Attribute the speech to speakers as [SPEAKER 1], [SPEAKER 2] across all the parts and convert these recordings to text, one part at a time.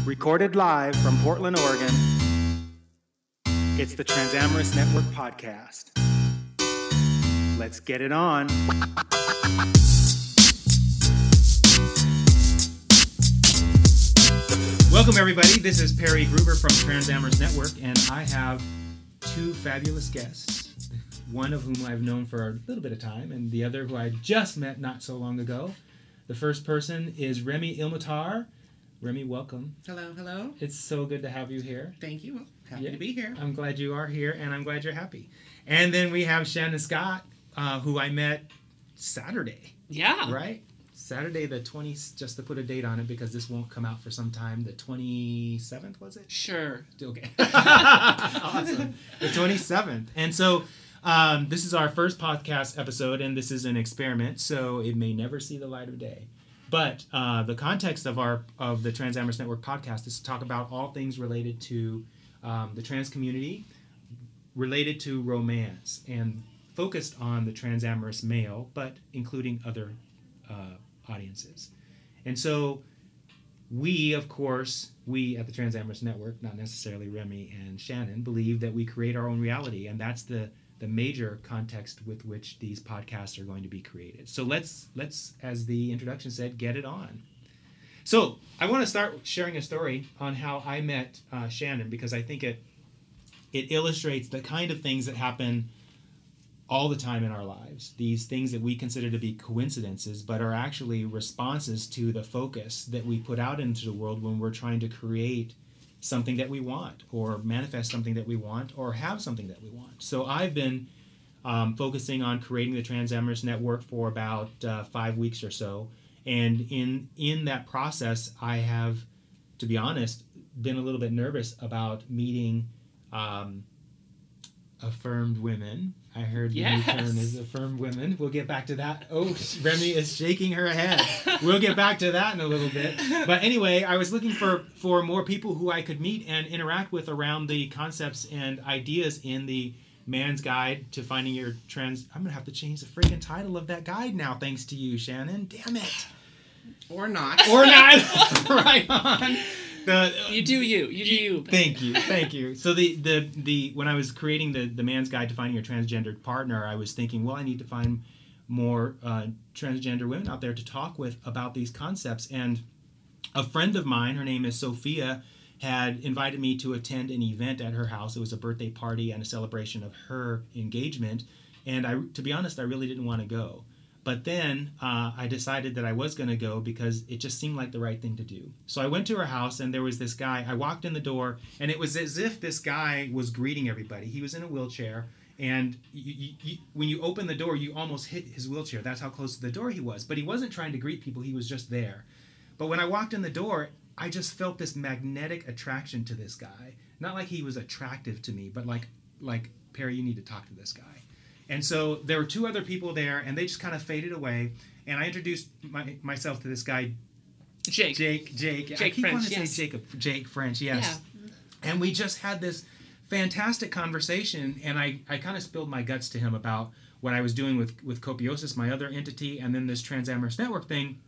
[SPEAKER 1] Recorded live from Portland, Oregon, it's the Transamorous Network podcast. Let's get it on. Welcome, everybody. This is Perry Gruber from Transamorous Network, and I have two fabulous guests, one of whom I've known for a little bit of time, and the other who I just met not so long ago. The first person is Remy Ilmatar. Remy, welcome.
[SPEAKER 2] Hello, hello.
[SPEAKER 1] It's so good to have you here.
[SPEAKER 2] Thank you. Happy to be here.
[SPEAKER 1] I'm glad you are here, and I'm glad you're happy. And then we have Shannon Scott, who I met Saturday.
[SPEAKER 2] Yeah.
[SPEAKER 1] Right? Saturday the 20th, just to put a date on it because this won't come out for some time. The 27th, was it?
[SPEAKER 2] Sure.
[SPEAKER 1] Okay. Awesome. The 27th. And so this is our first podcast episode, and this is an experiment, so it may never see the light of day. But the context of the Transamorous Network podcast is to talk about all things related to the trans community, related to romance, and focused on the transamorous male, but including other audiences. And so we, of course, at the Transamorous Network, not necessarily Remy and Shannon, believe that we create our own reality, and that's the major context with which these podcasts are going to be created. So let's, as the introduction said, get it on. So I want to start sharing a story on how I met Shannon, because I think it illustrates the kind of things that happen all the time in our lives. These things that we consider to be coincidences, but are actually responses to the focus that we put out into the world when we're trying to create something that we want, or manifest something that we want, or have something that we want. So I've been focusing on creating the Transamorous Network for about 5 weeks or so. And in that process, I have, to be honest, been a little bit nervous about meeting affirmed women. I heard the new term is affirmed women. We'll get back to that. Oh, Remy is shaking her head. We'll get back to that in a little bit. But anyway, I was looking for more people who I could meet and interact with around the concepts and ideas in the Man's Guide to Finding Your Trans... I'm going to have to change the freaking title of that guide now, thanks to you, Shannon. Damn it.
[SPEAKER 2] Or not.
[SPEAKER 1] Or not. Right on.
[SPEAKER 2] You do you.
[SPEAKER 1] Thank you. So the when I was creating the Man's Guide to Finding Your Transgendered Partner, I was thinking, well, I need to find more transgender women out there to talk with about these concepts. And a friend of mine, her name is Sophia, had invited me to attend an event at her house. It was a birthday party and a celebration of her engagement. And to be honest, I really didn't want to go. But then I decided that I was going to go because it just seemed like the right thing to do. So I went to her house, and there was this guy. I walked in the door, and it was as if this guy was greeting everybody. He was in a wheelchair, and when you open the door, you almost hit his wheelchair. That's how close to the door he was. But he wasn't trying to greet people. He was just there. But when I walked in the door, I just felt this magnetic attraction to this guy. Not like he was attractive to me, but like Perry, you need to talk to this guy. And so there were two other people there, and they just kind of faded away. And I introduced myself to this guy, Jake. I keep wanting to say Jake French, yes. Yeah. And we just had this fantastic conversation, and I kind of spilled my guts to him about what I was doing with Copiosis, my other entity, and then this Transamorous Network thing.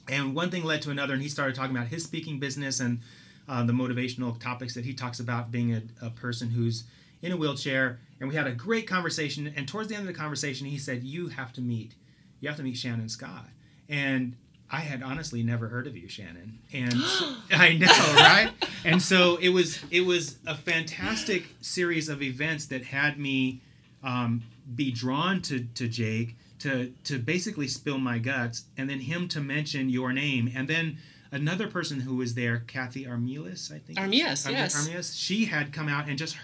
[SPEAKER 1] And one thing led to another, and he started talking about his speaking business and the motivational topics that he talks about, being a person who's in a wheelchair. And we had a great conversation, and towards the end of the conversation, he said, you have to meet Shannon Scott. And I had honestly never heard of you, Shannon. And I know, right? And so it was a fantastic series of events that had me be drawn to Jake, to basically spill my guts, and then him to mention your name. And then another person who was there, Kathy Armilas, I think.
[SPEAKER 2] Armias, yes.
[SPEAKER 1] Armias, she had come out and just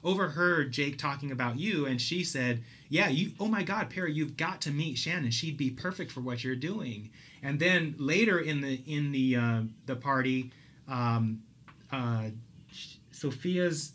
[SPEAKER 1] overheard Jake talking about you, and she said, yeah, oh my God, Perry, you've got to meet Shannon. She'd be perfect for what you're doing. And then later in the party, Sophia's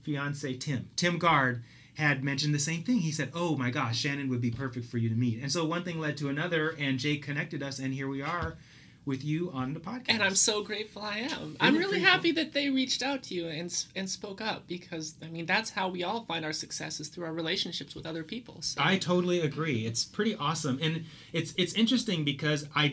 [SPEAKER 1] fiance, Tim Gard, had mentioned the same thing. He said, oh my gosh, Shannon would be perfect for you to meet. And so one thing led to another, and Jake connected us, and here we are with you on the podcast.
[SPEAKER 2] And I'm so grateful I am. I'm really happy that they reached out to you and spoke up, because, I mean, that's how we all find our successes, through our relationships with other people. So.
[SPEAKER 1] I totally agree. It's pretty awesome. And it's interesting because I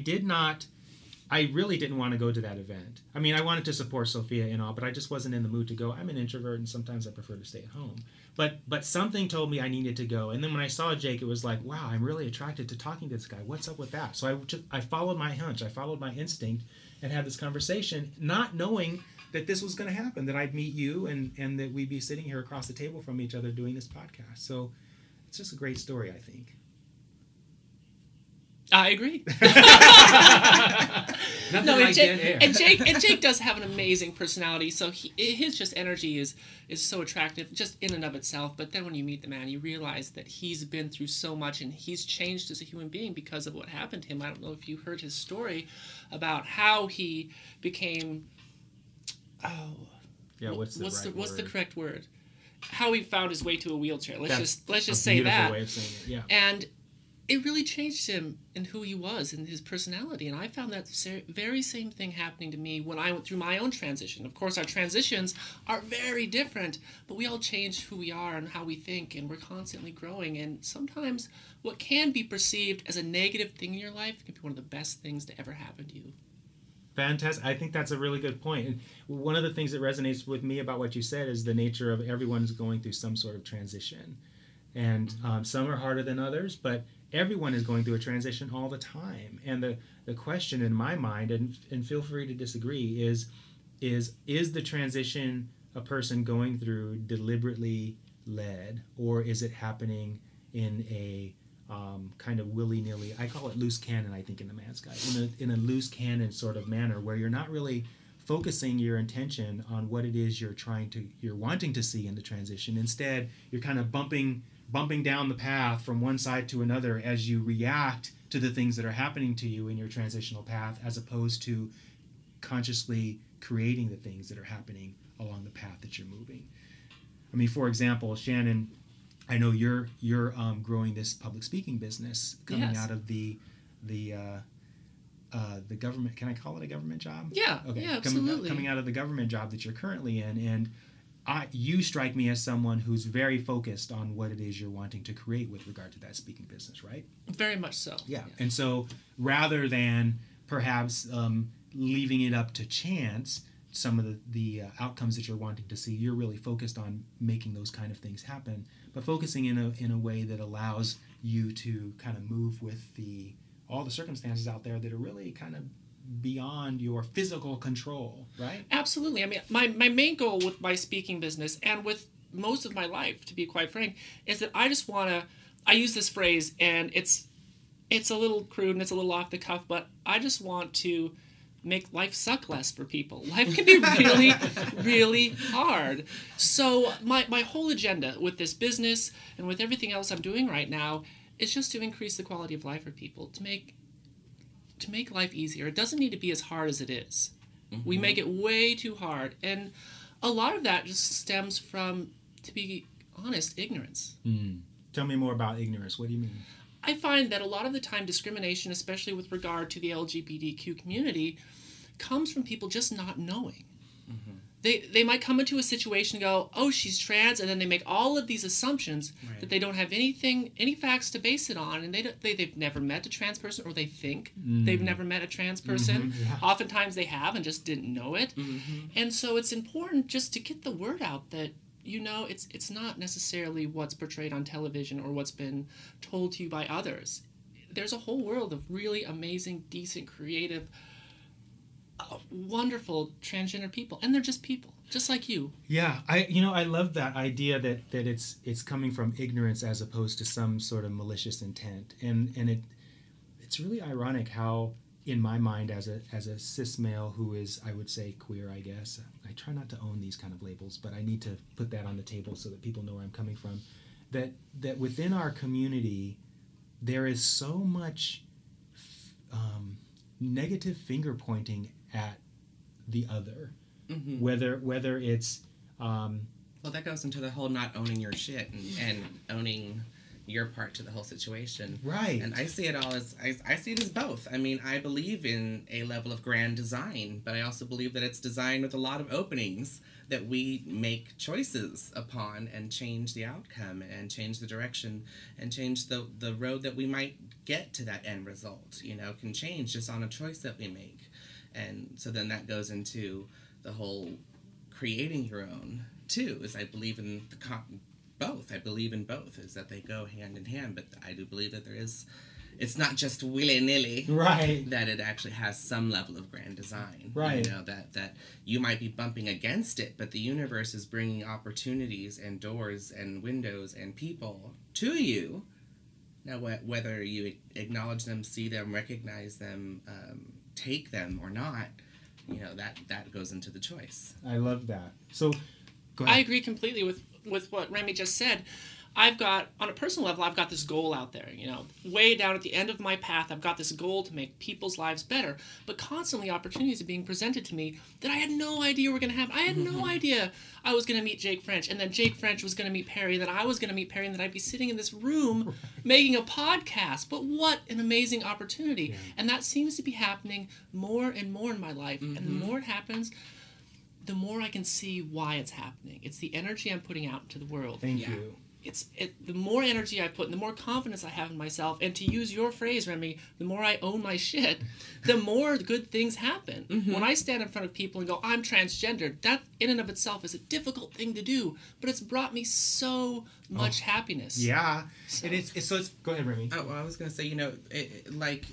[SPEAKER 1] I really didn't want to go to that event. I mean, I wanted to support Sophia and all, but I just wasn't in the mood to go. I'm an introvert, and sometimes I prefer to stay at home. But something told me I needed to go. And then when I saw Jake, it was like, wow, I'm really attracted to talking to this guy. What's up with that? So I followed my hunch. I followed my instinct and had this conversation, not knowing that this was going to happen, that I'd meet you and that we'd be sitting here across the table from each other doing this podcast. So it's just a great story, I think.
[SPEAKER 2] I agree. No, and Jake does have an amazing personality. So his just energy is so attractive, just in and of itself. But then when you meet the man, you realize that he's been through so much, and he's changed as a human being because of what happened to him. I don't know if you heard his story about how he became. Oh, yeah. What's the correct word? How he found his way to a wheelchair. Let's just say that. Way of saying it. Yeah. And it really changed him in who he was and his personality. And I found that very same thing happening to me when I went through my own transition. Of course, our transitions are very different, but we all change who we are and how we think, and we're constantly growing. And sometimes what can be perceived as a negative thing in your life can be one of the best things to ever happen to you.
[SPEAKER 1] Fantastic. I think that's a really good point. And one of the things that resonates with me about what you said is the nature of everyone's going through some sort of transition. And some are harder than others, but everyone is going through a transition all the time. And the question in my mind, and feel free to disagree, is the transition a person going through deliberately led, or is it happening in a kind of willy-nilly, I call it loose cannon, I think, in the man's guide, in a loose cannon sort of manner, where you're not really focusing your intention on what it is you're wanting to see in the transition. Instead, you're kind of bumping down the path from one side to another as you react to the things that are happening to you in your transitional path, as opposed to consciously creating the things that are happening along the path that you're moving. I mean, for example, Shannon, I know you're growing this public speaking business coming out of the government. Can I call it a government job?
[SPEAKER 2] Yeah.
[SPEAKER 1] Okay.
[SPEAKER 2] Yeah, absolutely.
[SPEAKER 1] Coming out of the government job that you're currently in, and you strike me as someone who's very focused on what it is you're wanting to create with regard to that speaking business, right?
[SPEAKER 2] Very much so.
[SPEAKER 1] Yeah. And so rather than perhaps leaving it up to chance, some of the outcomes that you're wanting to see, you're really focused on making those kind of things happen, but focusing in a way that allows you to kind of move with all the circumstances out there that are really kind of beyond your physical control, right?
[SPEAKER 2] Absolutely. I mean, my main goal with my speaking business, and with most of my life, to be quite frank, is that I just want to, I use this phrase, and it's a little crude and it's a little off the cuff, but I just want to make life suck less for people. Life can be really, really hard. So my whole agenda with this business and with everything else I'm doing right now is just to increase the quality of life for people, to make life easier. It doesn't need to be as hard as it is. Mm-hmm. We make it way too hard. And a lot of that just stems from, to be honest, ignorance.
[SPEAKER 1] Mm. Tell me more about ignorance. What do you mean?
[SPEAKER 2] I find that a lot of the time discrimination, especially with regard to the LGBTQ community, comes from people just not knowing. Mm-hmm. They might come into a situation and go, oh, she's trans, and then they make all of these assumptions that they don't have any facts to base it on, and they've never met a trans person, or they think they've never met a trans person. Mm-hmm, yeah. Oftentimes they have and just didn't know it. Mm-hmm. And so it's important just to get the word out that, you know, it's not necessarily what's portrayed on television or what's been told to you by others. There's a whole world of really amazing, decent, creative, wonderful transgender people, and they're just people, just like you.
[SPEAKER 1] Yeah, I love that idea that it's coming from ignorance as opposed to some sort of malicious intent, and it's really ironic how, in my mind, as a cis male who is, I would say, queer, I guess. I try not to own these kind of labels, but I need to put that on the table so that people know where I'm coming from. That within our community, there is so much negative finger pointing at the other, mm-hmm. whether it's
[SPEAKER 3] well, that goes into the whole not owning your shit and owning your part to the whole situation.
[SPEAKER 1] Right.
[SPEAKER 3] And I see it all as, I see it as both. I mean, I believe in a level of grand design, but I also believe that it's designed with a lot of openings that we make choices upon and change the outcome and change the direction and change the road that we might get to that end result, can change just on a choice that we make. And so then that goes into the whole creating your own too, is I believe in both. I believe in both, is that they go hand in hand, but I do believe that it's not just willy-nilly,
[SPEAKER 1] right?
[SPEAKER 3] That it actually has some level of grand design,
[SPEAKER 1] right?
[SPEAKER 3] You know, that you might be bumping against it, but the universe is bringing opportunities and doors and windows and people to you. Now, whether you acknowledge them, see them, recognize them, take them or not, you know, that goes into the choice.
[SPEAKER 1] I love that. So, go ahead.
[SPEAKER 2] I agree completely with what Remy just said. I've got, on a personal level, I've got this goal out there, you know, way down at the end of my path, I've got this goal to make people's lives better, but constantly opportunities are being presented to me that I had no idea were going to happen. I had no idea I was going to meet Jake French, and then Jake French was going to meet Perry, and then I was going to meet Perry, and then I'd be sitting in this room making a podcast. But what an amazing opportunity. Yeah. And that seems to be happening more and more in my life, and the more it happens, the more I can see why it's happening. It's the energy I'm putting out into the world.
[SPEAKER 1] Thank you.
[SPEAKER 2] The more energy I put, and the more confidence I have in myself, and to use your phrase, Remy, the more I own my shit, the more good things happen. When I stand in front of people and go, I'm transgendered, that in and of itself is a difficult thing to do, but it's brought me so much happiness.
[SPEAKER 1] Yeah. So. It's go ahead, Remy.
[SPEAKER 3] Oh, well, I was going to say, you know, like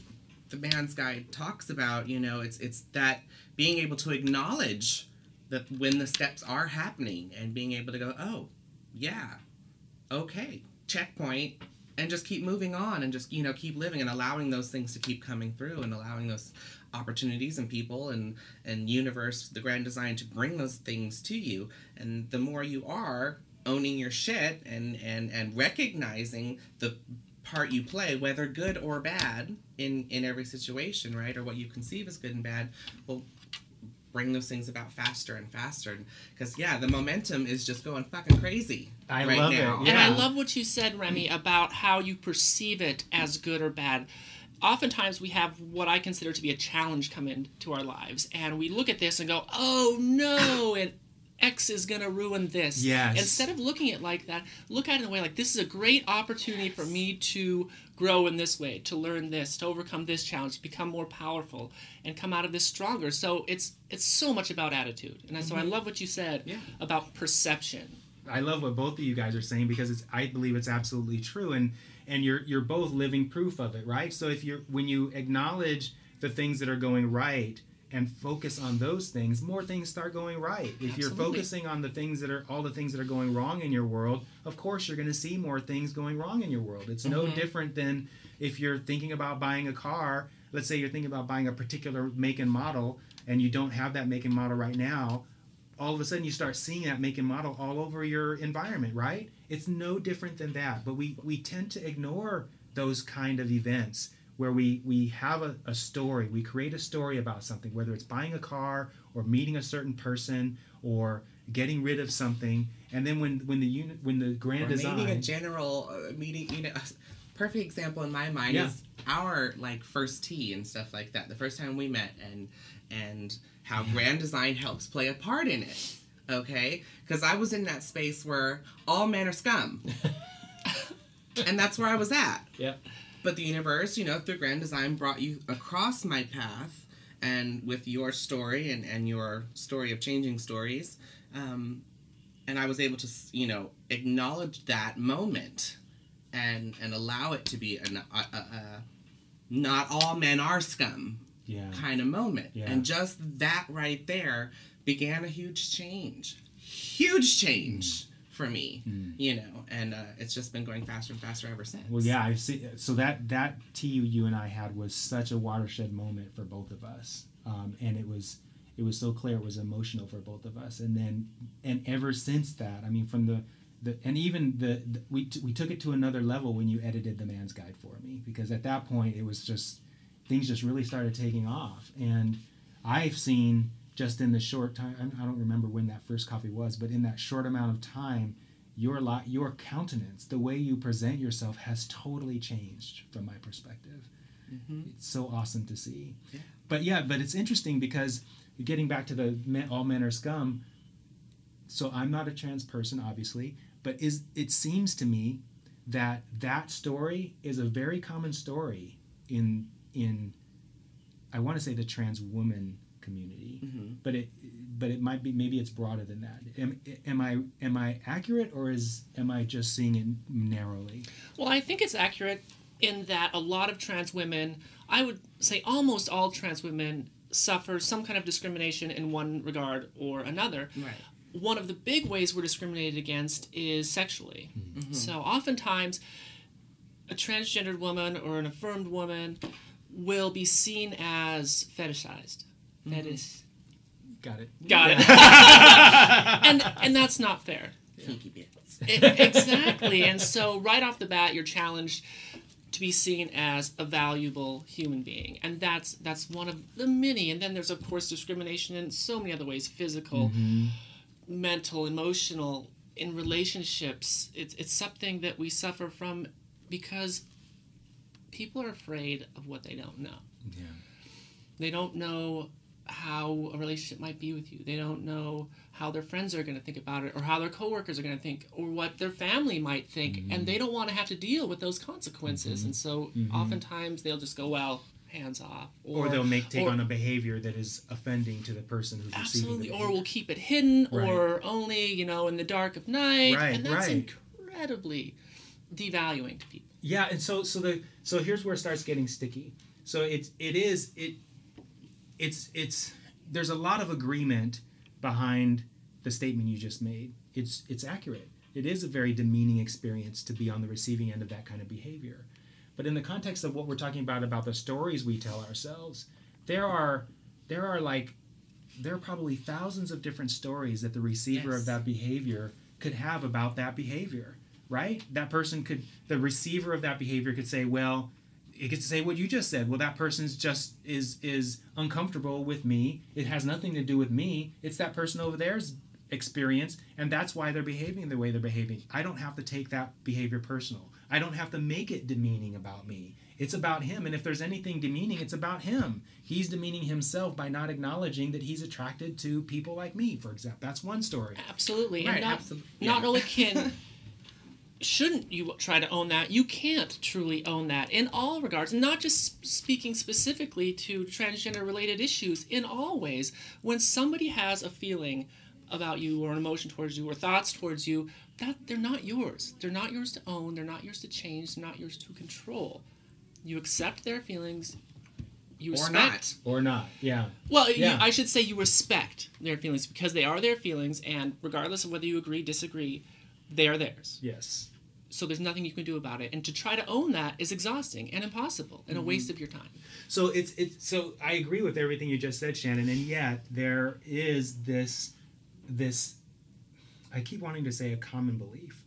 [SPEAKER 3] the Man's Guide talks about, you know, it's that being able to acknowledge that when the steps are happening and being able to go, oh, yeah, okay, checkpoint, and just keep moving on and just, you know, keep living and allowing those things to keep coming through and allowing those opportunities and people and universe, the grand design, to bring those things to you. And the more you are owning your shit and recognizing the part you play, whether good or bad, in every situation, right, or what you conceive as good and bad, will bring those things about faster and faster, because the momentum is just going fucking crazy.
[SPEAKER 1] I love
[SPEAKER 3] now.
[SPEAKER 1] it. Yeah.
[SPEAKER 2] And I love what you said, Remy, about how you perceive it as good or bad. Oftentimes we have what I consider to be a challenge come into our lives, and we look at this and go, oh no, and X is going to ruin this.
[SPEAKER 1] Yes.
[SPEAKER 2] Instead of looking at it like that, look at it in a way like, this is a great opportunity for me to grow in this way, to learn this, to overcome this challenge, to become more powerful, and come out of this stronger. So it's so much about attitude. And so I love what you said about perception.
[SPEAKER 1] I love what both of you guys are saying, because I believe it's absolutely true, and you're both living proof of it, right? So when you acknowledge the things that are going right and focus on those things, more things start going right. If you're focusing on all the things that are going wrong in your world, of course you're going to see more things going wrong in your world. It's no different than if you're thinking about buying a car. Let's say you're thinking about buying a particular make and model, and you don't have that make and model right now. All of a sudden you start seeing that make and model all over your environment, right? It's no different than that. But we tend to ignore those kind of events where we have a story, we create a story about something, whether it's buying a car or meeting a certain person or getting rid of something, and then when the grand
[SPEAKER 3] or
[SPEAKER 1] design,
[SPEAKER 3] meeting a general meeting, you know, a perfect example in my mind is our first tea and stuff like that. The first time we met, and how grand design helps play a part in it. Okay, because I was in that space where all men are scum, and that's where I was at.
[SPEAKER 1] Yeah.
[SPEAKER 3] But the universe, you know, through grand design, brought you across my path, and with your story and your story of changing stories, and I was able to, you know, acknowledge that moment and allow it to be not all men are scum kind of moment. Yeah. And just that right there began a huge change for me, you know, and it's just been going faster and faster ever since.
[SPEAKER 1] Well, yeah, I see. So that tea you and I had was such a watershed moment for both of us, and it was so clear. It was emotional for both of us, and ever since that, I mean, from we took it to another level when you edited the Man's Guide for me, because at that point it was just things just really started taking off, and I've seen. Just in the short time, I don't remember when that first coffee was, but in that short amount of time, your countenance, the way you present yourself, has totally changed from my perspective. It's so awesome to see. Yeah. But it's interesting, because getting back to the all men are scum. So I'm not a trans person, obviously, but it seems to me that story is a very common story in I want to say the trans woman community, but it might be, maybe it's broader than that. Am I accurate, or am I just seeing it narrowly?
[SPEAKER 2] Well, I think it's accurate in that a lot of trans women, I would say almost all trans women, suffer some kind of discrimination in one regard or another.
[SPEAKER 3] Right.
[SPEAKER 2] One of the big ways we're discriminated against is sexually. So oftentimes a transgendered woman or an affirmed woman will be seen as fetishized. Fetish.
[SPEAKER 1] Got it.
[SPEAKER 2] And that's not fair.
[SPEAKER 3] Kinky bits.
[SPEAKER 2] Exactly. And so right off the bat, you're challenged to be seen as a valuable human being. And that's one of the many. And then there's, of course, discrimination in so many other ways, physical, mental, emotional, in relationships. It's something that we suffer from because people are afraid of what they don't know.
[SPEAKER 1] Yeah.
[SPEAKER 2] They don't know how a relationship might be with you. They don't know how their friends are going to think about it, or how their coworkers are going to think, or what their family might think, and they don't want to have to deal with those consequences. And so oftentimes they'll just go, well, hands off.
[SPEAKER 1] Or they'll take on a behavior that is offending to the person who's receiving the behavior.
[SPEAKER 2] Or we'll keep it hidden, or only, in the dark of night. And that's incredibly devaluing to people.
[SPEAKER 1] Yeah, and so here's where it starts getting sticky. So it's there's a lot of agreement behind the statement you just made. It's accurate. It is a very demeaning experience to be on the receiving end of that kind of behavior. But in the context of what we're talking about the stories we tell ourselves, there are probably thousands of different stories that the receiver of that behavior could have about that behavior, right? The receiver of that behavior could say, well, it gets to say what you just said. Well, that person's just is uncomfortable with me. It has nothing to do with me. It's that person over there's experience, and that's why they're behaving the way they're behaving. I don't have to take that behavior personal. I don't have to make it demeaning about me. It's about him, and if there's anything demeaning, it's about him. He's demeaning himself by not acknowledging that he's attracted to people like me, for example. That's one story.
[SPEAKER 2] Absolutely.
[SPEAKER 3] Right,
[SPEAKER 2] And not only shouldn't you try to own that, you can't truly own that in all regards, not just speaking specifically to transgender related issues, in all ways. When somebody has a feeling about you, or an emotion towards you, or thoughts towards you, that they're not yours. They're not yours to own, they're not yours to change, they're not yours to control. You accept their feelings, you respect.
[SPEAKER 1] Or not, yeah.
[SPEAKER 2] Well, I should say you respect their feelings, because they are their feelings, and regardless of whether you agree, disagree, they are theirs.
[SPEAKER 1] Yes.
[SPEAKER 2] So there's nothing you can do about it. And to try to own that is exhausting and impossible and a waste of your time.
[SPEAKER 1] So so I agree with everything you just said, Shannon, and yet there is this I keep wanting to say a common belief.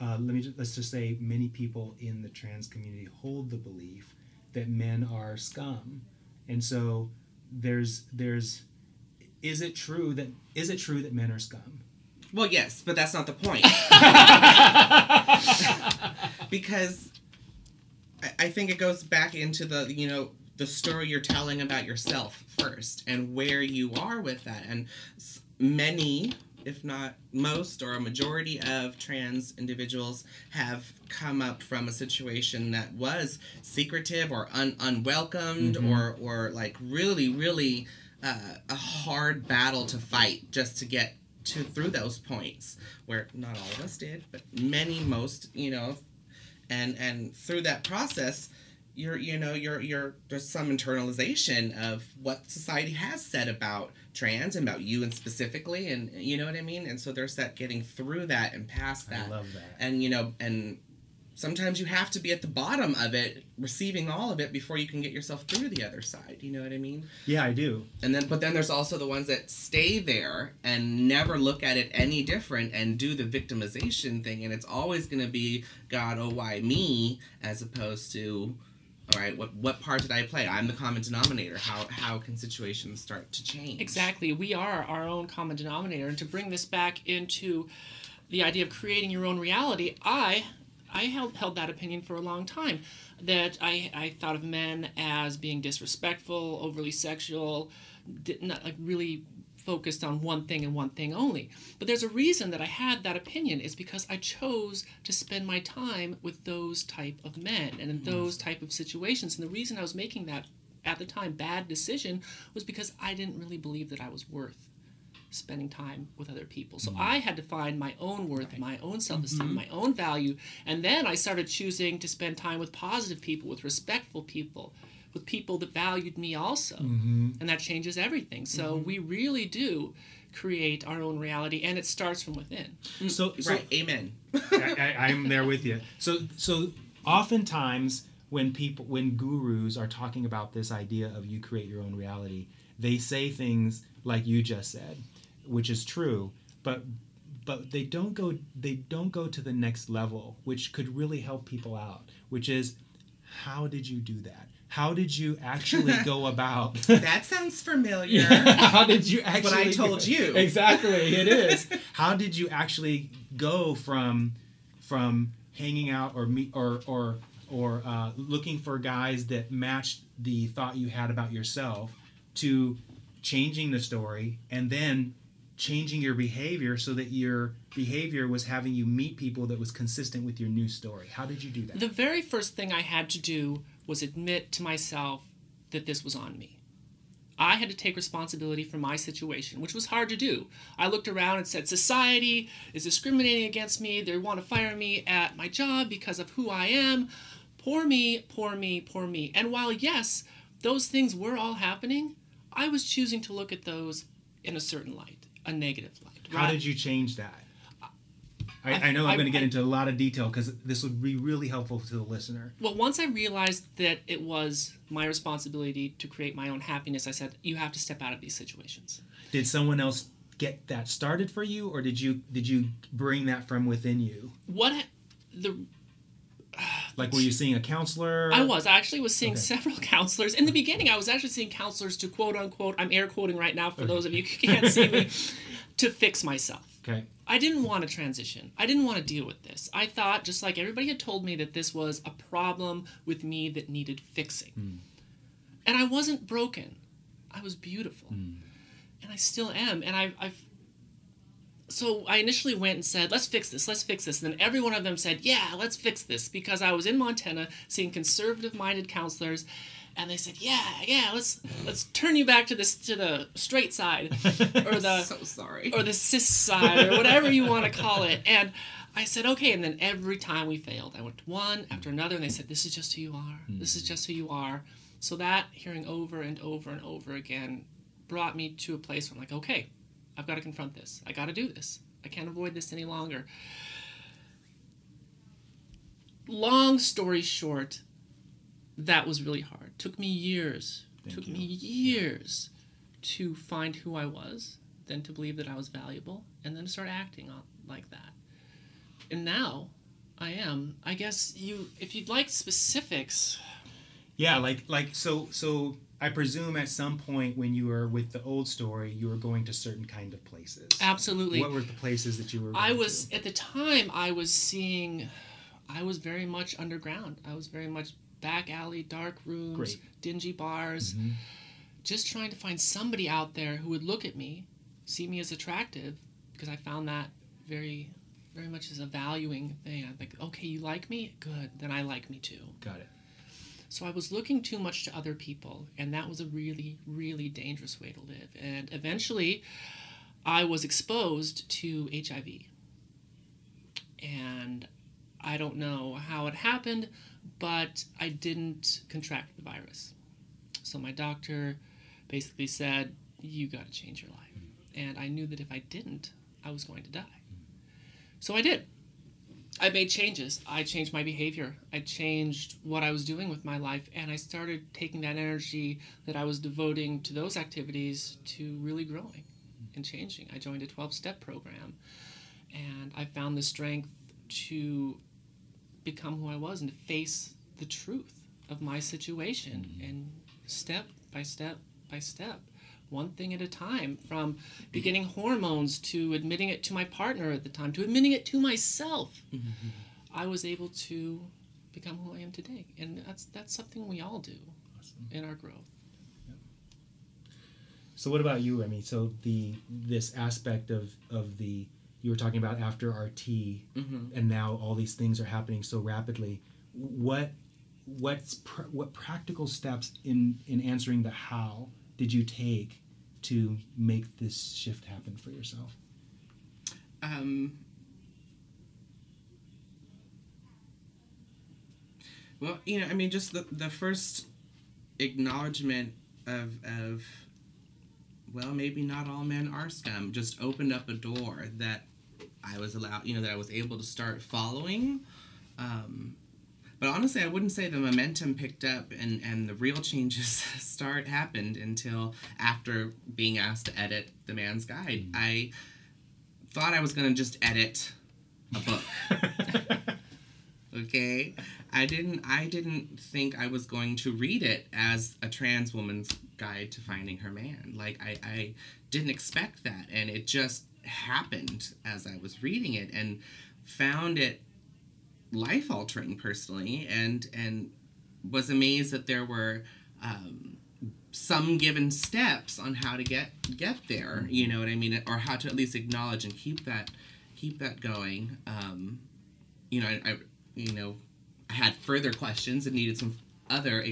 [SPEAKER 1] Let's just say many people in the trans community hold the belief that men are scum. And so is it true that men are scum?
[SPEAKER 3] Well, yes, but that's not the point. Because I think it goes back into the story you're telling about yourself first, and where you are with that. And many, if not most or a majority of trans individuals have come up from a situation that was secretive or unwelcomed, or like really, really a hard battle to fight just to get through those points, where not all of us did, but most, and through that process, there's some internalization of what society has said about trans and about you, and specifically, and you know what I mean? And so there's that getting through that and past that.
[SPEAKER 1] I love that.
[SPEAKER 3] And, and sometimes you have to be at the bottom of it, receiving all of it, before you can get yourself through the other side. You know what I mean?
[SPEAKER 1] Yeah, I do.
[SPEAKER 3] But then there's also the ones that stay there and never look at it any different and do the victimization thing. And it's always going to be, God, oh, why me? As opposed to, all right, what part did I play? I'm the common denominator. How can situations start to change?
[SPEAKER 2] Exactly. We are our own common denominator. And to bring this back into the idea of creating your own reality, I held that opinion for a long time, that I thought of men as being disrespectful, overly sexual, not like really focused on one thing and one thing only. But there's a reason that I had that opinion. It's because I chose to spend my time with those type of men and in those type of situations. And the reason I was making that at the time, bad decision was because I didn't really believe that I was worth spending time with other people. So I had to find my own worth, my own self-esteem, my own value, and then I started choosing to spend time with positive people, with respectful people, with people that valued me also. And that changes everything. So we really do create our own reality, and it starts from within.
[SPEAKER 1] So
[SPEAKER 3] right, amen.
[SPEAKER 1] I'm there with you. So oftentimes when gurus are talking about this idea of you create your own reality, they say things like you just said, which is true, but they don't go to the next level, which could really help people out, which is, how did you do that? How did you actually go about?
[SPEAKER 3] That sounds familiar.
[SPEAKER 1] How did you actually?
[SPEAKER 3] What I told you.
[SPEAKER 1] Exactly, it is. How did you actually go from hanging out or looking for guys that matched the thought you had about yourself to changing the story and then changing your behavior so that your behavior was having you meet people that was consistent with your new story? How did you do that?
[SPEAKER 2] The very first thing I had to do was admit to myself that this was on me. I had to take responsibility for my situation, which was hard to do. I looked around and said, society is discriminating against me. They want to fire me at my job because of who I am. Poor me, poor me, poor me. And while, yes, those things were all happening, I was choosing to look at those in a certain light, a negative light. Right?
[SPEAKER 1] How did you change that? I know I'm going to get into a lot of detail because this would be really helpful to the listener.
[SPEAKER 2] Well, once I realized that it was my responsibility to create my own happiness, I said, you have to step out of these situations.
[SPEAKER 1] Did someone else get that started for you, or did you bring that from within you? Like, were you seeing a counselor?
[SPEAKER 2] I actually was seeing several counselors. In the beginning, I was actually seeing counselors to quote unquote, I'm air quoting right now for those of you who can't see me, to fix myself.
[SPEAKER 1] Okay.
[SPEAKER 2] I didn't want to transition. I didn't want to deal with this. I thought, just like everybody had told me, that this was a problem with me that needed fixing. And I wasn't broken. I was beautiful. And I still am. And So I initially went and said, let's fix this. And then every one of them said, yeah, let's fix this. Because I was in Montana seeing conservative-minded counselors, and they said, yeah, let's turn you back to the straight side, or the
[SPEAKER 3] so sorry,
[SPEAKER 2] or the cis side, or whatever you want to call it. And I said, okay. And then every time we failed, I went one after another, and they said, this is just who you are. This is just who you are. So that, hearing over and over and over again, brought me to a place where I'm like, okay, I've got to confront this. I got to do this. I can't avoid this any longer. Long story short, that was really hard. Took me years. To find who I was, then to believe that I was valuable, and then to start acting like that. And now, I am. I guess if you'd like specifics.
[SPEAKER 1] Yeah, so I presume at some point when you were with the old story, you were going to certain kind of places.
[SPEAKER 2] Absolutely.
[SPEAKER 1] What were the places that you were going to?
[SPEAKER 2] At the time, I was very much underground. I was very much back alley, dark rooms, dingy bars, just trying to find somebody out there who would look at me, see me as attractive, because I found that very, very much as a valuing thing. I'm like, okay, you like me? Good, then I like me too.
[SPEAKER 1] Got it.
[SPEAKER 2] So I was looking too much to other people, and that was a really, really dangerous way to live. And eventually, I was exposed to HIV. And I don't know how it happened, but I didn't contract the virus. So my doctor basically said, you got to change your life. And I knew that if I didn't, I was going to die. So I did. I made changes. I changed my behavior. I changed what I was doing with my life, and I started taking that energy that I was devoting to those activities to really growing and changing. I joined a 12-step program, and I found the strength to become who I was and to face the truth of my situation, and step by step by step, one thing at a time, from beginning hormones to admitting it to my partner at the time, to admitting it to myself. I was able to become who I am today, and that's something we all do in our growth.
[SPEAKER 1] Yep. So what about you, Remy? So this aspect of the, you were talking about after RT, and now all these things are happening so rapidly. What what practical steps in answering the how did you take to make this shift happen for yourself?
[SPEAKER 3] Well, I mean, just the first acknowledgement of well, maybe not all men are scum, just opened up a door that I was allowed, that I was able to start following. But honestly, I wouldn't say the momentum picked up and the real changes happened until after being asked to edit The Man's Guide. I thought I was going to just edit a book. Okay? I didn't think I was going to read it as a trans woman's guide to finding her man. Like, I didn't expect that, and it just happened as I was reading it, and found it life-altering personally, and was amazed that there were some given steps on how to get there, you know what I mean, or how to at least acknowledge and keep that going. I had further questions and needed some other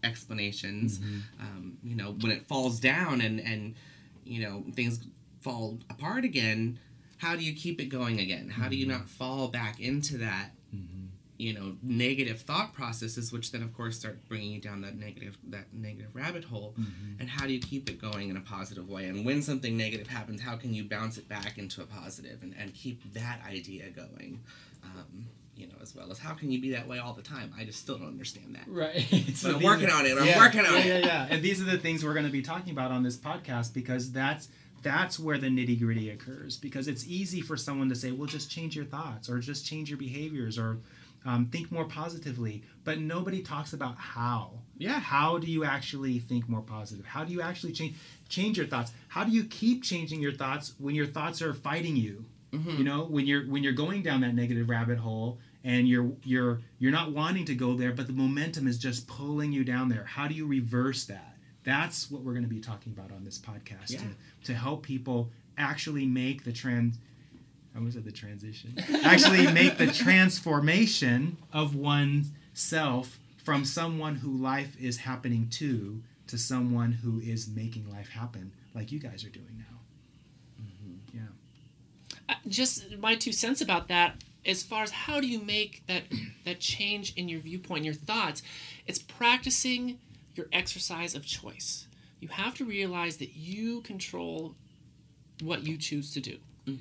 [SPEAKER 3] explanations. When it falls down and things fall apart again, how do you keep it going again? How do you not fall back into that negative thought processes, which then of course start bringing you down that negative rabbit hole? And how do you keep it going in a positive way? And when something negative happens, how can you bounce it back into a positive and keep that idea going? As well as how can you be that way all the time? I just still don't understand that.
[SPEAKER 1] Right.
[SPEAKER 3] But I'm working on it. I'm working on it.
[SPEAKER 1] Yeah. And these are the things we're going to be talking about on this podcast, because that's where the nitty-gritty occurs. Because it's easy for someone to say, well, just change your thoughts, or just change your behaviors, or think more positively. But nobody talks about how.
[SPEAKER 3] Yeah.
[SPEAKER 1] How do you actually think more positive? How do you actually change your thoughts? How do you keep changing your thoughts when your thoughts are fighting you? When you're going down that negative rabbit hole, and you're not wanting to go there, but the momentum is just pulling you down there. How do you reverse that? That's what we're going to be talking about on this podcast, to help people actually make the transition. Actually make the transformation of oneself from someone who life is happening to someone who is making life happen, like you guys are doing now.
[SPEAKER 2] Just my 2 cents about that, as far as how do you make that change in your viewpoint, your thoughts, it's practicing your exercise of choice. You have to realize that you control what you choose to do.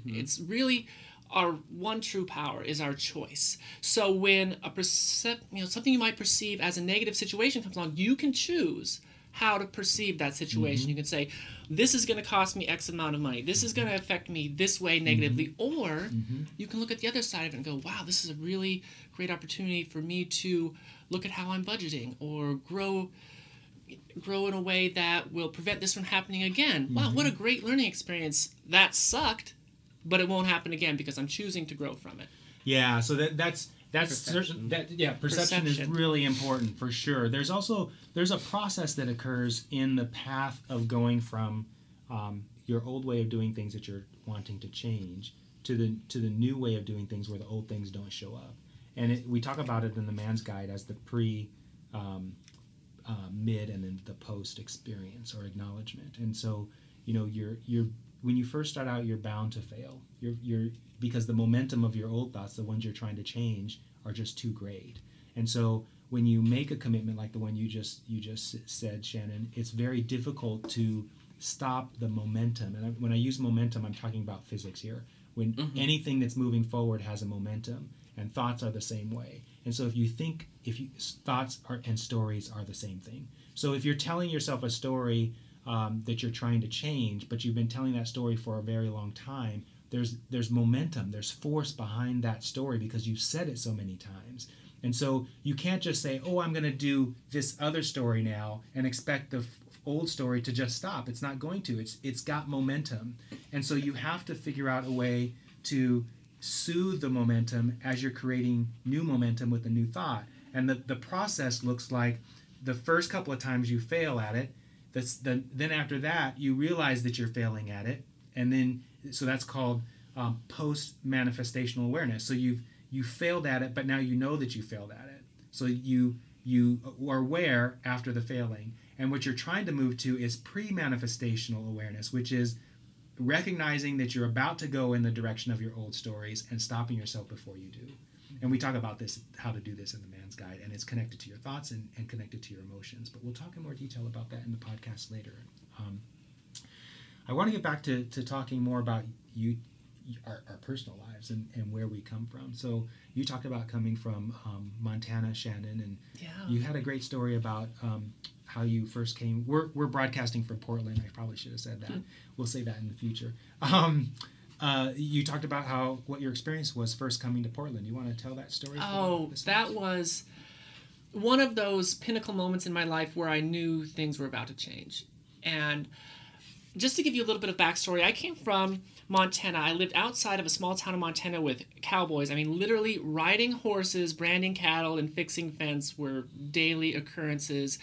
[SPEAKER 2] It's really our one true power is our choice. So when something you might perceive as a negative situation comes along, you can choose how to perceive that situation. You can say, this is going to cost me X amount of money. This is going to affect me this way negatively. Or you can look at the other side of it and go, wow, this is a really great opportunity for me to look at how I'm budgeting, or grow in a way that will prevent this from happening again. Wow, what a great learning experience. That sucked, but it won't happen again because I'm choosing to grow from it.
[SPEAKER 1] Yeah, so that's perception. Perception is really important, for sure. There's a process that occurs in the path of going from your old way of doing things that you're wanting to change to the new way of doing things where the old things don't show up. And we talk about it in the Man's Guide as the pre, mid, and then the post experience or acknowledgement. And so you're when you first start out, you're bound to fail. You're because the momentum of your old thoughts, the ones you're trying to change, are just too great. And so when you make a commitment like the one you just said, Shannon, it's very difficult to stop the momentum. And when I use momentum, I'm talking about physics here. When anything that's moving forward has a momentum, and thoughts are the same way. And so thoughts and stories are the same thing. So if you're telling yourself a story that you're trying to change, but you've been telling that story for a very long time, there's momentum, there's force behind that story because you've said it so many times. And so you can't just say, oh, I'm going to do this other story now and expect the old story to just stop. It's not going to. It's got momentum. And so you have to figure out a way to soothe the momentum as you're creating new momentum with a new thought. And the process looks like the first couple of times you fail at it, then after that you realize that you're failing at it, and then so that's called post-manifestational awareness. So you failed at it, but now you know that you failed at it. So you you are where after the failing. And what you're trying to move to is pre-manifestational awareness, which is recognizing that you're about to go in the direction of your old stories and stopping yourself before you do. And we talk about this, how to do this in the Man's Guide, and it's connected to your thoughts and connected to your emotions. But we'll talk in more detail about that in the podcast later. I want to get back to talking more about you, our personal lives and where we come from. So you talked about coming from Montana, Shannon, and you had a great story about how you first came. We're broadcasting from Portland. I probably should have said that. We'll say that in the future. You talked about what your experience was first coming to Portland. You want to tell that story?
[SPEAKER 2] Oh, that was one of those pinnacle moments in my life where I knew things were about to change. And just to give you a little bit of backstory, I came from Montana. I lived outside of a small town in Montana with cowboys. I mean, literally riding horses, branding cattle, and fixing fence were daily occurrences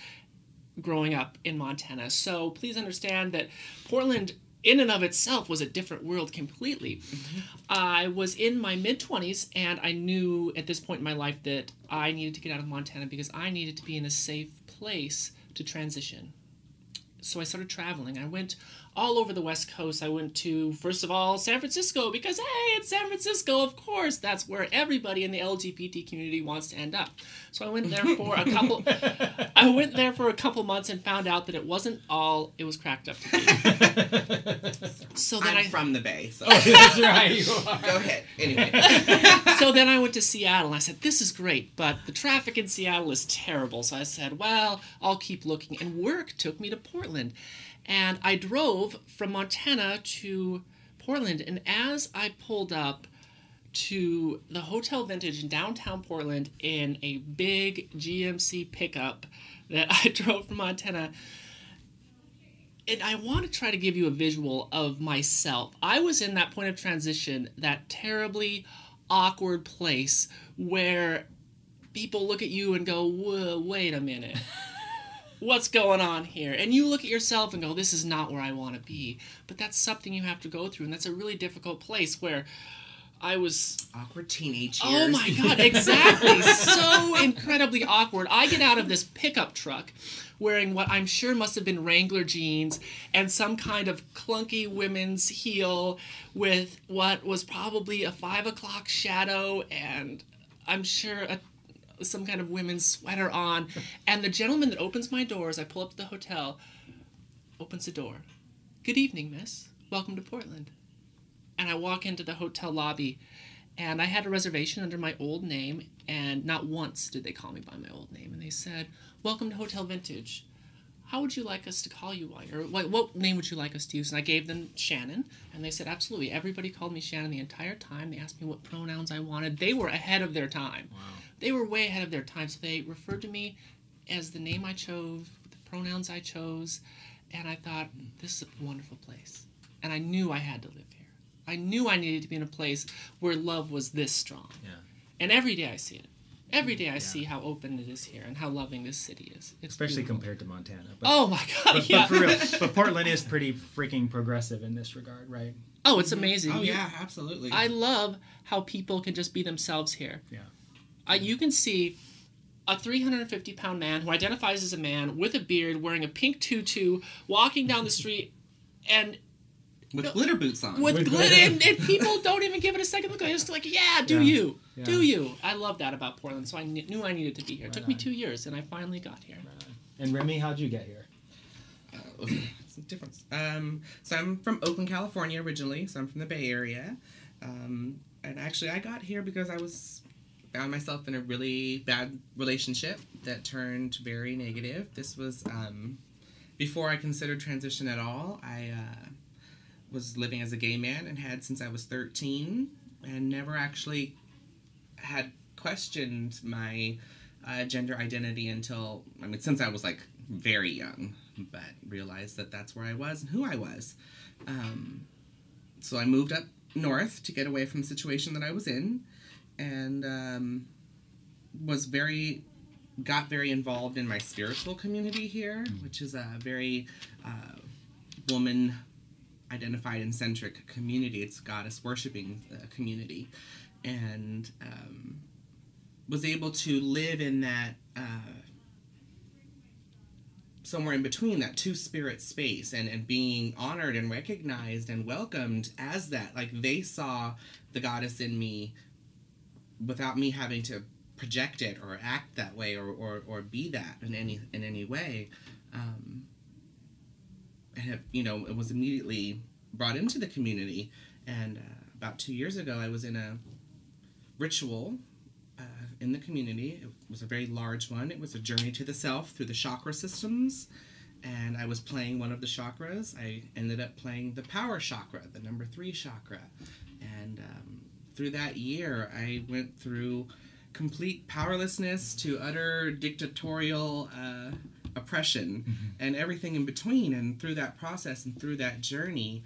[SPEAKER 2] growing up in Montana. So please understand that Portland, in and of itself, was a different world completely. Mm-hmm. I was in my mid-20s, and I knew at this point in my life that I needed to get out of Montana because I needed to be in a safe place to transition. So I started traveling. I went all over the West Coast. I went to, first of all, San Francisco because, hey, it's San Francisco, of course. That's where everybody in the LGBT community wants to end up. So I went there for a couple months and found out that it wasn't all it was cracked up to be. So then
[SPEAKER 3] I'm from the Bay. So.
[SPEAKER 1] Oh, that's right. You are.
[SPEAKER 3] Go ahead. Anyway.
[SPEAKER 2] So then I went to Seattle, and I said, this is great, but the traffic in Seattle is terrible. So I said, well, I'll keep looking. And work took me to Portland. And I drove from Montana to Portland, and as I pulled up to the Hotel Vintage in downtown Portland in a big GMC pickup that I drove from Montana, and I want to try to give you a visual of myself. I was in that point of transition, that terribly awkward place where people look at you and go, whoa, wait a minute. What's going on here? And you look at yourself and go, this is not where I want to be. But that's something you have to go through, and that's a really difficult place where I was...
[SPEAKER 3] Awkward teenage years.
[SPEAKER 2] Oh my God, exactly. So incredibly awkward. I get out of this pickup truck wearing what I'm sure must have been Wrangler jeans and some kind of clunky women's heel with what was probably a 5 o'clock shadow and I'm sure some kind of women's sweater on. And the gentleman that opens my door as I pull up to the hotel opens the door. Good evening, miss. Welcome to Portland. And I walk into the hotel lobby, and I had a reservation under my old name, and not once did they call me by my old name. And they said, welcome to Hotel Vintage. How would you like us to call you? Or what name would you like us to use? And I gave them Shannon, and they said, absolutely. Everybody called me Shannon the entire time. They asked me what pronouns I wanted. They were ahead of their time. Wow. They were way ahead of their time, so they referred to me as the name I chose, the pronouns I chose, and I thought, this is a wonderful place. And I knew I had to live here. I knew I needed to be in a place where love was this strong. Yeah. And every day I see it. Every day I see how open it is here and how loving this city is. It's
[SPEAKER 1] especially
[SPEAKER 2] beautiful.
[SPEAKER 1] Compared to Montana. But,
[SPEAKER 2] oh my God,
[SPEAKER 1] but for real. But Portland is pretty freaking progressive in this regard, right?
[SPEAKER 2] Oh, it's amazing.
[SPEAKER 3] Oh, yeah, absolutely.
[SPEAKER 2] I love how people can just be themselves here.
[SPEAKER 1] Yeah.
[SPEAKER 2] You can see a 350-pound man who identifies as a man with a beard, wearing a pink tutu, walking down the street, and...
[SPEAKER 3] With glitter boots on.
[SPEAKER 2] With glitter, and people don't even give it a second look. They're just like, yeah, do you. Do you. I love that about Portland, so I knew I needed to be here. It took me 2 years, and I finally got here.
[SPEAKER 1] And Remy, how'd you get here?
[SPEAKER 3] Some difference. So I'm from Oakland, California originally, so I'm from the Bay Area. And actually I got here because I found myself in a really bad relationship that turned very negative. This was before I considered transition at all. I was living as a gay man and had since I was 13 and never actually had questioned my gender identity until, since I was like very young, but realized that that's where I was and who I was. So I moved up north to get away from the situation that I was in, and got very involved in my spiritual community here, which is a very woman identified and centric community. It's goddess worshiping community, and was able to live in that somewhere in between, that two-spirit space, and being honored and recognized and welcomed as that. Like, they saw the goddess in me without me having to project it or act that way or be that in any way. And have, it was immediately brought into the community. And about 2 years ago, I was in a ritual in the community. It was a very large one. It was a journey to the self through the chakra systems. And I was playing one of the chakras. I ended up playing the power chakra, the number 3 chakra. And through that year, I went through complete powerlessness to utter dictatorial oppression, and everything in between. And through that process and through that journey,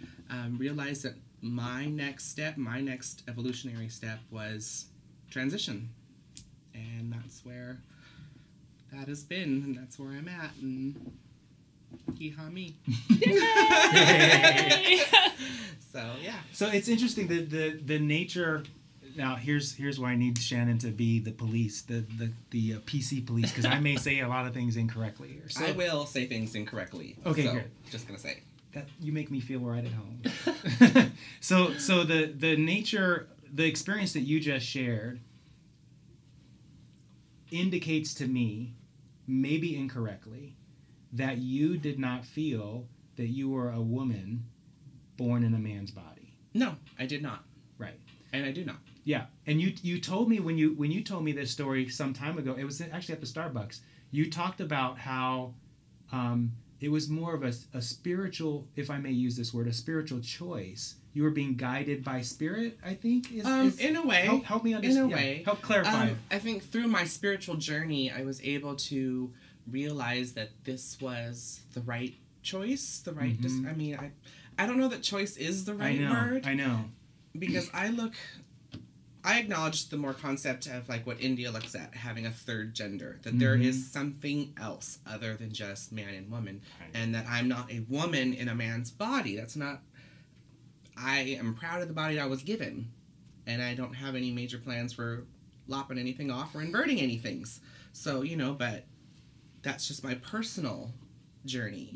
[SPEAKER 3] realized that my next evolutionary step was transition. And that's where that has been, and that's where I'm at, and hee-haw me. So, yeah.
[SPEAKER 1] So it's interesting, the nature... Now, here's why I need Shannon to be the police, the PC police, because I may say a lot of things incorrectly here. So,
[SPEAKER 3] I will say things incorrectly.
[SPEAKER 1] Okay,
[SPEAKER 3] so,
[SPEAKER 1] good.
[SPEAKER 3] Just going to say.
[SPEAKER 1] That you make me feel right at home. So the nature, the experience that you just shared indicates to me, maybe incorrectly, that you did not feel that you were a woman born in a man's body.
[SPEAKER 3] No, I did not.
[SPEAKER 1] Right.
[SPEAKER 3] And I do not.
[SPEAKER 1] Yeah, and you told me when you told me this story some time ago, it was actually at the Starbucks, you talked about how it was more of a spiritual, if I may use this word, a spiritual choice. You were being guided by spirit, I think?
[SPEAKER 3] In a way.
[SPEAKER 1] Help me understand.
[SPEAKER 3] In a way.
[SPEAKER 1] Help clarify.
[SPEAKER 3] I think through my spiritual journey, I was able to realize that this was the right choice, the right... I don't know that choice is the right word.
[SPEAKER 1] I know.
[SPEAKER 3] Because I acknowledge the more concept of like what India looks at, having a third gender, that there is something else other than just man and woman, and that I'm not a woman in a man's body. That's not... I am proud of the body I was given, and I don't have any major plans for lopping anything off or inverting anything. So, but that's just my personal journey,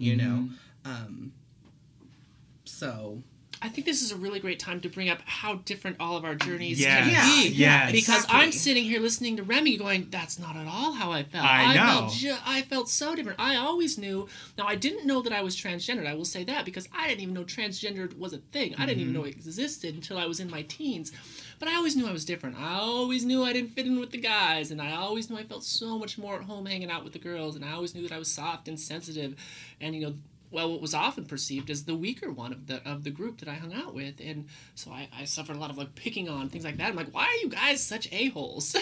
[SPEAKER 3] so...
[SPEAKER 2] I think this is a really great time to bring up how different all of our journeys
[SPEAKER 1] Yes.
[SPEAKER 2] can be.
[SPEAKER 1] Yes.
[SPEAKER 2] Because
[SPEAKER 3] Exactly.
[SPEAKER 2] I'm sitting here listening to Remy going, that's not at all how I felt.
[SPEAKER 1] I know.
[SPEAKER 2] I felt so different. I always knew. Now, I didn't know that I was transgendered. I will say that because I didn't even know transgendered was a thing. I didn't even know it existed until I was in my teens. But I always knew I was different. I always knew I didn't fit in with the guys. And I always knew I felt so much more at home hanging out with the girls. And I always knew that I was soft and sensitive. And, what was often perceived as the weaker one of the group that I hung out with. And so I suffered a lot of picking on, things like that. I'm like, why are you guys such a-holes?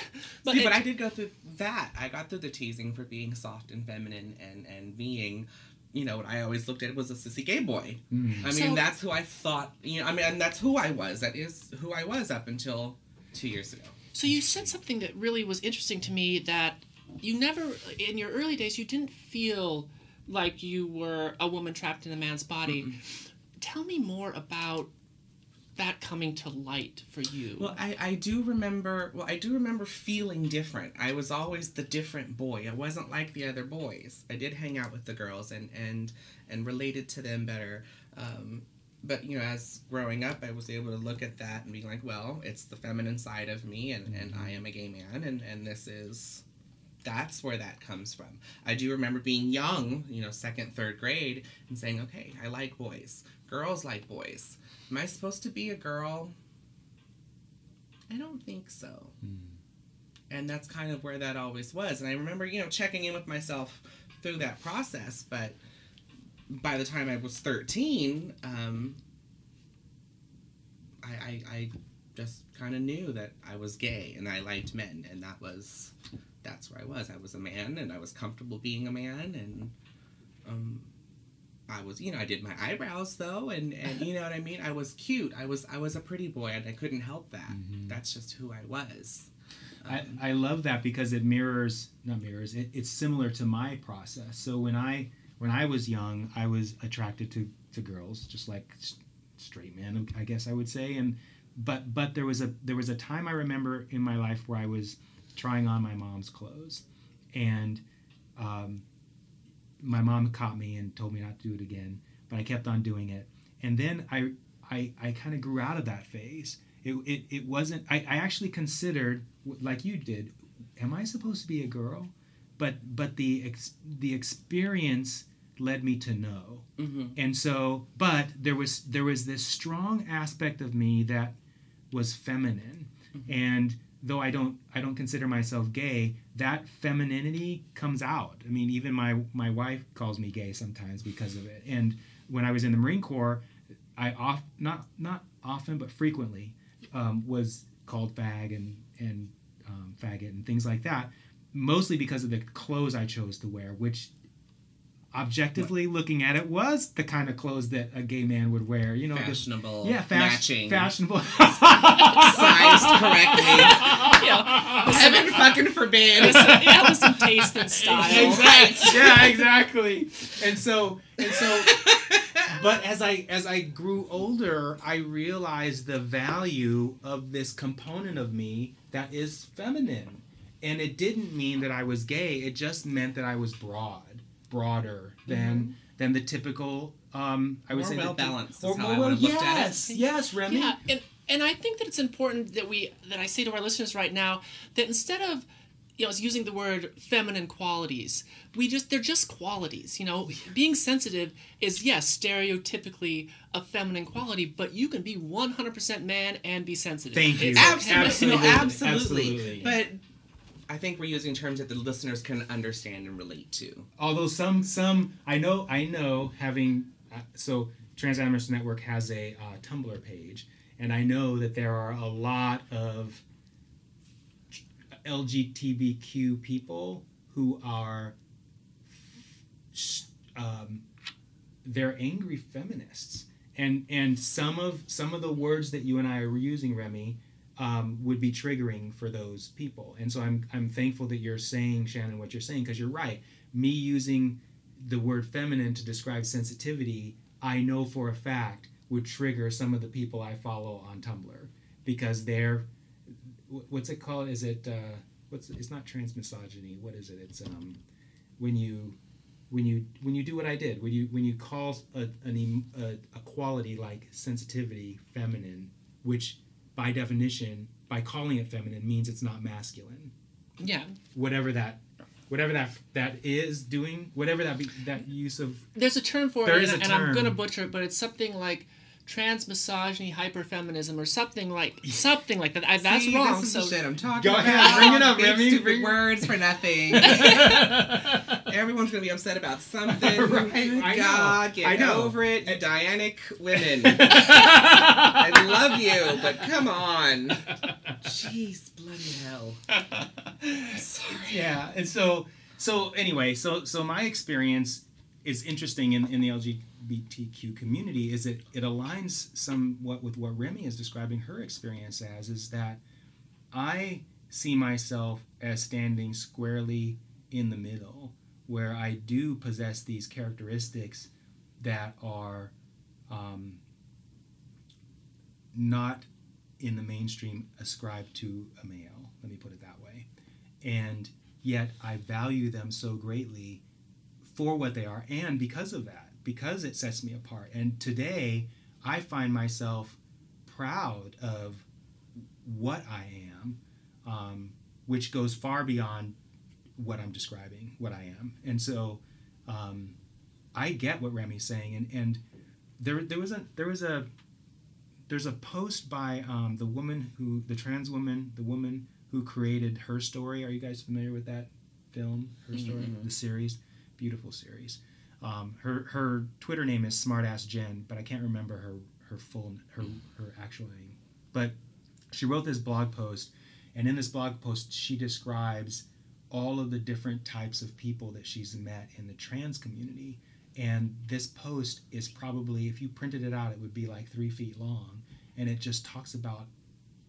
[SPEAKER 3] But I did go through that. I got through the teasing for being soft and feminine and being, what I always looked at was a sissy gay boy. I mean, that's who I thought, and that's who I was. That is who I was up until 2 years ago.
[SPEAKER 2] So you said something that really was interesting to me, that you never, in your early days, you didn't feel like you were a woman trapped in a man's body. Tell me more about that coming to light for you.
[SPEAKER 3] Well, I do remember feeling different. I was always the different boy. I wasn't like the other boys. I did hang out with the girls and related to them better. But, as growing up, I was able to look at that and be like, well, it's the feminine side of me, and I am a gay man, and this is... That's where that comes from. I do remember being young, 2nd, 3rd grade, and saying, okay, I like boys. Girls like boys. Am I supposed to be a girl? I don't think so. And that's kind of where that always was. And I remember, checking in with myself through that process. But by the time I was 13, I just kind of knew that I was gay and I liked men. And that's where I was. I was a man, and I was comfortable being a man, and I was, I did my eyebrows though, and you know what I mean. I was cute. I was a pretty boy, and I couldn't help that. That's just who I was.
[SPEAKER 1] I love that because it it's similar to my process. So when I was young, I was attracted to girls, just like straight men, I guess I would say, but there was a time I remember in my life where I was trying on my mom's clothes, and my mom caught me and told me not to do it again, but I kept on doing it. And then I kind of grew out of that phase. It wasn't, I actually considered, like you did, am I supposed to be a girl? But the experience led me to know. Mm-hmm. And so, but there was this strong aspect of me that was feminine. Mm-hmm. And though I don't consider myself gay, that femininity comes out. I mean, even my wife calls me gay sometimes because of it. And when I was in the Marine Corps, not often but frequently was called fag and faggot and things like that, mostly because of the clothes I chose to wear, which objectively looking at it was the kind of clothes that a gay man would wear. You know,
[SPEAKER 3] fashionable,
[SPEAKER 1] matching, fashionable,
[SPEAKER 3] sized correctly. Heaven fucking forbid.
[SPEAKER 2] With some taste and style.
[SPEAKER 1] Exactly. Yeah, exactly. And so. But as I grew older, I realized the value of this component of me that is feminine. And it didn't mean that I was gay. It just meant that I was broader than the typical. I would say
[SPEAKER 3] well balanced.
[SPEAKER 1] Or more well, yes, Remy.
[SPEAKER 2] Yeah, and I think that it's important that I say to our listeners right now that instead of using the word feminine qualities, they're just qualities. Being sensitive is, yes, stereotypically a feminine quality, but you can be 100% man and be sensitive.
[SPEAKER 1] Thank you.
[SPEAKER 3] Absolutely. But I think we're using terms that the listeners can understand and relate to.
[SPEAKER 1] Although some I know having so Transamorous Network has a Tumblr page, and I know that there are a lot of LGBTQ people who are they're angry feminists, and some of the words that you and I are using, Remy, would be triggering for those people. And so I'm thankful that you're saying, Shannon, what you're saying, because you're right. Me using the word feminine to describe sensitivity, I know for a fact would trigger some of the people I follow on Tumblr, because they're, what's it called? Is it it's not transmisogyny. What is it? It's when you do what I did, when you call a quality like sensitivity feminine, which by definition, by calling it feminine, means it's not masculine.
[SPEAKER 2] Yeah.
[SPEAKER 1] Whatever that is doing, whatever that use of.
[SPEAKER 2] There's a term for it, and I'm gonna butcher it, but it's something like transmisogyny, hyperfeminism, or something like that. That's wrong.
[SPEAKER 3] This is
[SPEAKER 2] so
[SPEAKER 3] the shit I'm talking
[SPEAKER 1] go
[SPEAKER 3] about.
[SPEAKER 1] ahead, bring it up, Remy.
[SPEAKER 3] Stupid words for nothing. Everyone's gonna be upset about something.
[SPEAKER 1] Right.
[SPEAKER 3] God, get over it, you Dianic women. I love you, but come on. Jeez, bloody hell. Sorry.
[SPEAKER 1] Yeah, and so anyway, so my experience is interesting in the LGBTQ community is it aligns somewhat with what Remy is describing her experience as, is that I see myself as standing squarely in the middle, where I do possess these characteristics that are not in the mainstream ascribed to a male, let me put it that way. And yet I value them so greatly for what they are, and because of that, because it sets me apart. And today, I find myself proud of what I am, which goes far beyond what I'm describing, what I am. And so, I get what Remy's saying. And there's a post by the trans woman, the woman who created Her Story. Are you guys familiar with that film, Her Story, the series? Beautiful series. Her Twitter name is SmartassJen, but I can't remember her actual name. But she wrote this blog post, and in this blog post she describes all of the different types of people that she's met in the trans community. And this post is probably, if you printed it out, it would be like 3 feet long, and it just talks about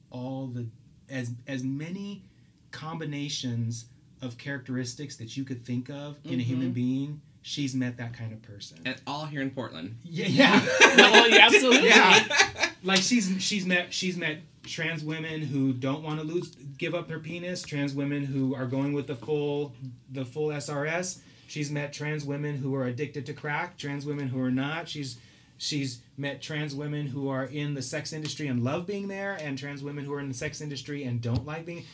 [SPEAKER 1] all the as many combinations of characteristics that you could think of in a human being. She's met that kind of person.
[SPEAKER 3] And all here in Portland.
[SPEAKER 1] Yeah.
[SPEAKER 2] Well, absolutely. Yeah.
[SPEAKER 1] Like she's met trans women who don't want to give up their penis, trans women who are going with the full SRS, She's met trans women who are addicted to crack, trans women who are not. She's met trans women who are in the sex industry and love being there, and trans women who are in the sex industry and don't like being.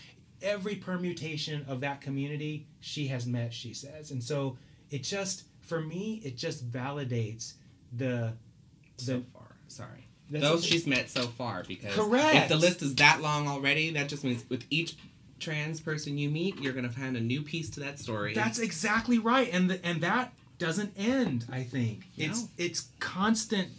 [SPEAKER 1] Every permutation of that community she has met, she says. And so it just, for me, it just validates the
[SPEAKER 3] so far. Sorry. Those she's met so far, because
[SPEAKER 1] correct.
[SPEAKER 3] If the list is that long already, that just means with each trans person you meet, you're going to find a new piece to that story.
[SPEAKER 1] That's exactly right. And that doesn't end, I think.
[SPEAKER 3] No.
[SPEAKER 1] It's constant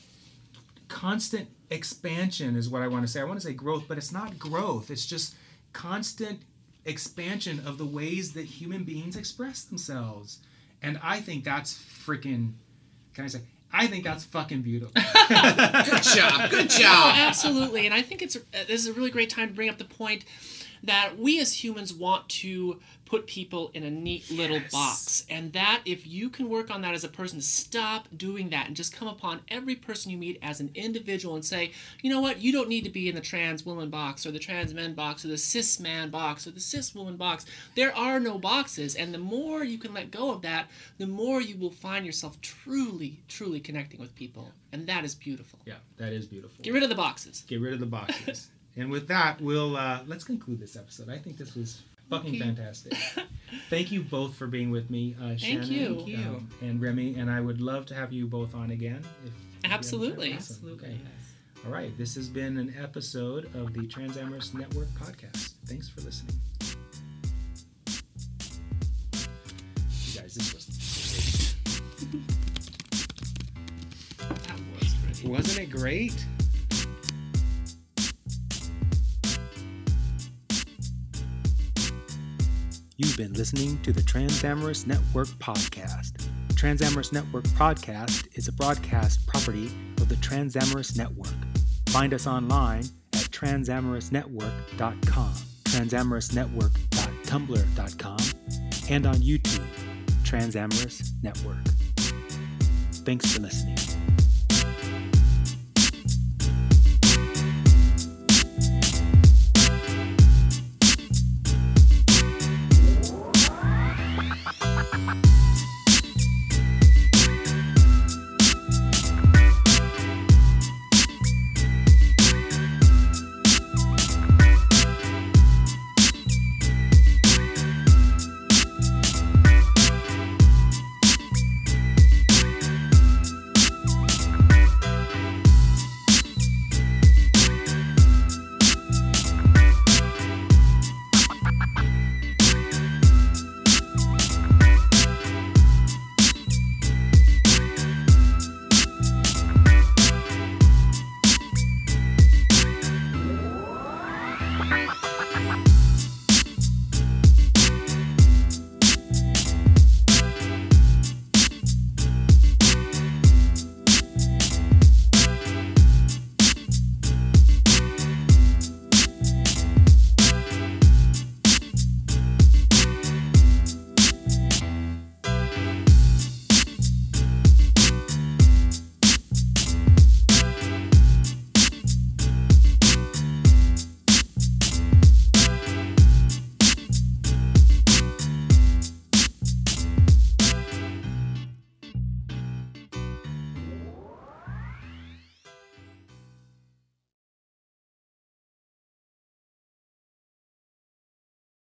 [SPEAKER 1] expansion is what I want to say. I want to say growth, but it's not growth. It's just constant expansion of the ways that human beings express themselves. And I think that's freaking, can I say, I think that's fucking beautiful.
[SPEAKER 3] Good job.
[SPEAKER 2] Oh, absolutely. And I think this is a really great time to bring up the point that we as humans want to put people in a neat little box. And that if you can work on that as a person, stop doing that and just come upon every person you meet as an individual and say, you know what, you don't need to be in the trans woman box or the trans men box or the cis man box or the cis woman box. There are no boxes. And the more you can let go of that, the more you will find yourself truly, truly connecting with people. And that is beautiful.
[SPEAKER 1] Yeah, that is beautiful.
[SPEAKER 2] Get rid of the boxes.
[SPEAKER 1] Get rid of the boxes. And with that, we'll let's conclude this episode. I think this was fucking fantastic. Thank you both for being with me, Shannon.
[SPEAKER 2] Thank you.
[SPEAKER 1] And Remy. And I would love to have you both on again.
[SPEAKER 2] Absolutely.
[SPEAKER 1] Awesome. Absolutely. Okay. All right. This has been an episode of the Transamorous Network podcast. Thanks for listening. You guys, this was great.
[SPEAKER 2] That was great.
[SPEAKER 1] Wasn't it great? You've been listening to the Transamorous Network podcast. Transamorous Network podcast is a broadcast property of the Transamorous Network. Find us online at transamorousnetwork.com, transamorousnetwork.tumblr.com, and on YouTube, Transamorous Network. Thanks for listening.